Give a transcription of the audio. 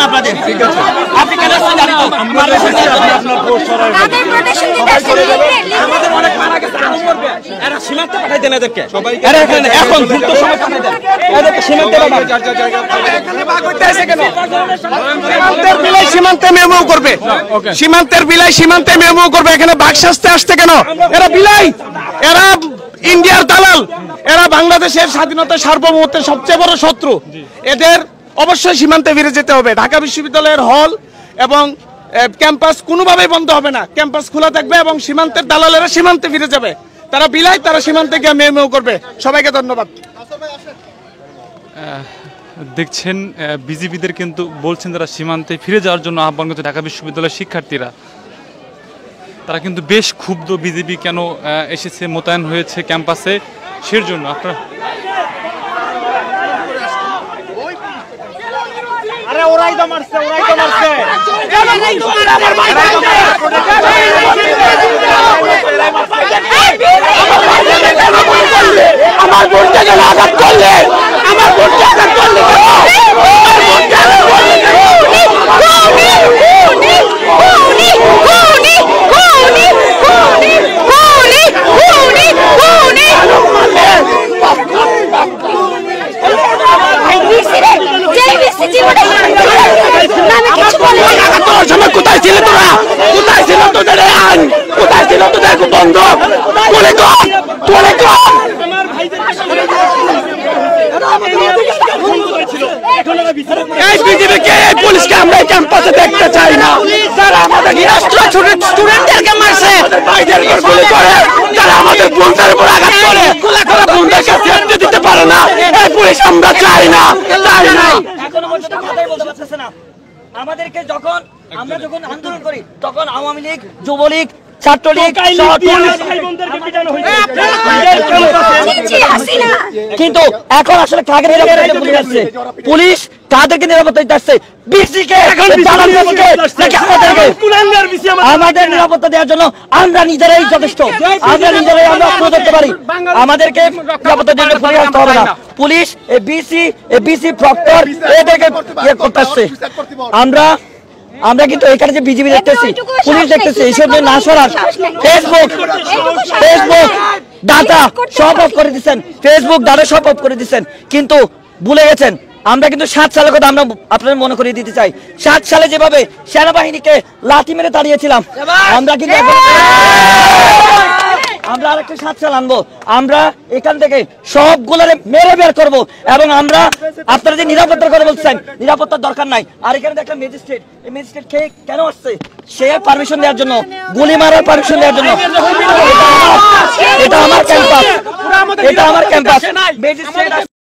আপনাদের আপনি কেন আসছেন জানি তো আমাদের অনেক মারা গেছে এরা সীমান্তে পাঠাই দেন এদেরকে এরা এখানে এখন দ্রুত সময় পাঠাই দেন এদেরকে সীমান্তে পাঠান এখানে ভাগ হইতে আসে কেন সীমান্তের বিলাই সীমান্তে মেমো করবে সীমান্তের বিলাই সীমান্তে মেমো করবে এখানে বাকশাস্তে আসতে কেন এরা বিলাই এরা ইন্ডিয়ার দালাল এরা বাংলাদেশের স্বাধীনতা সার্বভৌমত্বের সবচেয়ে বড় শত্রু এদের অবশ্যই সীমান্তে ফিরে যেতে হবে ঢাকা বিশ্ববিদ্যালয়ের হল এবং ক্যাম্পাস কোনোভাবেই বন্ধ হবে না ক্যাম্পাস খোলা থাকবে এবং সীমান্তের দালালেরা সীমান্তে ফিরে যাবে তারা বিলাই তারা সীমান্তে গিয়ে মেও করবে সবাইকে ধন্যবাদ দেখছেন বিজিবিদের কিন্তু বলছেন তারা সীমান্তে ফিরে যাওয়ার জন্য আহ্বান করছে ঢাকা বিশ্ববিদ্যালয়ের শিক্ষার্থীরা তারা কিন্তু বেশ ক্ষুব্ধ বিজিবি কেন এসেছে মোতায়েন হয়েছে ক্যাম্পাসে সের জন্য আপনারা আরে ওরাই তো মারছে আমার বোনটাকে আঘাত করলে আমার বোনটাকে আঘাত করলে কোথায় ছিল তোরা কোথায় ছিল তোদের আইন কোথায় ছিল তোদের বন্ধ বলে এই বিজেপিকে এই পুলিশকে আমরা ক্যাম্পাসে দেখতে চাই না যারা আমাদের স্টুডেন্টদেরকে মারছে ভাইদেরকে গুলি করে যারা আমাদের বোনদের উপর আঘাত করে তারা বোনদেরকে সেফটি দিতে পারে না এই পুলিশ আমরা চাই না এখনো পর্যন্ত কথাই বলতে পারতেছে না আমাদেরকে যখন আমরা যখন আন্দোলন করি তখন আওয়ামী লীগ যুবলীগ ছাত্রলীগ কিন্তু এখন আসলে কাকে নিরাপত্তা পুলিশ আসছে পুলিশ কাদেরকে নিরাপত্তা দিতে আসছে আমাদের নিরাপত্তা দেওয়ার জন্য আমরা নিজেরাই যথেষ্ট আমরা নিজেরাই আমরা করতে পারি আমাদেরকে নিরাপত্তা দিতে পুলিশ আসতে হবে না পুলিশ বিসি প্রক্টর এদেরকে করতে আসছে আমরা কিন্তু এখানে যে বিজেপি দেখতেছি পুলিশ দেখতেছি এইসব না সরার ফেসবুক ডাটা সব অফ করে দিচ্ছেন ফেসবুক ডাটা সব অফ করে দিচ্ছেন কিন্তু ভুলে গেছেন আমরা কিন্তু 7 সালের কথা আমরা আপনাদের মনে করিয়ে দিতে চাই 7 সালে যেভাবে সেনাবাহিনীকে লাঠি মেরে তাড়িয়েছিলাম আমরা কিন্তু আমরা আরেকটা 7 সাল আনবো আমরা এখান থেকে সবগুলোরে মেরে বের করবো এবং আমরা আপনারা যে নিরাপত্তার কথা বলছেন নিরাপত্তার দরকার নাই আর এখানে দেখলাম ম্যাজিস্ট্রেট এই ম্যাজিস্ট্রেট কে কেন আসছে সে পারমিশন দেওয়ার জন্য গুলি মারার পারমিশন দেওয়ার জন্য এটা আমার ক্যাম্পাস ম্যাজিস্ট্রেট